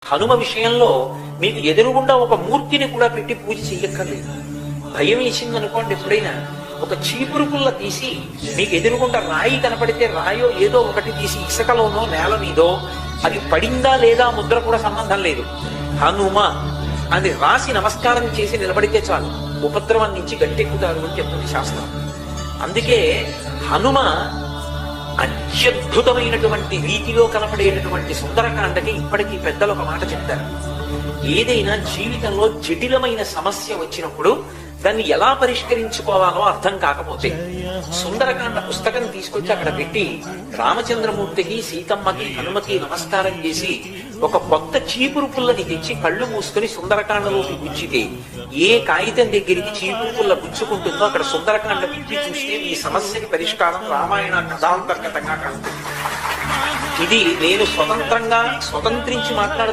హనుమ విషయంలో మీకు ఎదురుగుండా ఒక మూర్తిని కూడా పెట్టి పూజ చెయ్యక్కర్లేదు. భయం వేసింది అనుకోండి, ఎప్పుడైనా ఒక చీపురు పుల్ల తీసి మీకు ఎదురుగుండా రాయి కనపడితే రాయో ఏదో ఒకటి తీసి ఇసుకలోనో నేల మీదో అది పడిందా లేదా ముద్ర కూడా సంబంధం లేదు, హనుమ అని రాసి నమస్కారం చేసి నిలబడితే చాలు, ఉపద్రవం నుంచి గట్టెక్కుతారు అని చెప్తుంది శాస్త్రం. అందుకే హనుమ అత్యద్భుతమైనటువంటి రీతిలో కనపడేటటువంటి సుందరకాండకి ఇప్పటికీ పెద్దలు ఒక మాట చెప్తారు. ఏదైనా జీవితంలో జటిలమైన సమస్య వచ్చినప్పుడు దాన్ని ఎలా పరిష్కరించుకోవాలో అర్థం కాకపోతే సుందరకాండ పుస్తకం తీసుకొచ్చి అక్కడ పెట్టి రామచంద్రమూర్తికి, సీతమ్మకి, హనుమకి నమస్కారం చేసి ఒక కొత్త చీపురు పుల్లని తెచ్చి కళ్ళు మూసుకుని సుందరకాండలోకి గుచ్చితే ఏ కాగితం దగ్గరికి చీపురు పుల్ల గుచ్చుకుంటుందో అక్కడ సుందరకాండ విప్పి చూస్తే ఈ సమస్యకి పరిష్కారం రామాయణ కథాంతర్గతంగా కలుగుతుంది. ఇది నేను స్వతంత్రించి మాట్లాడుతున్న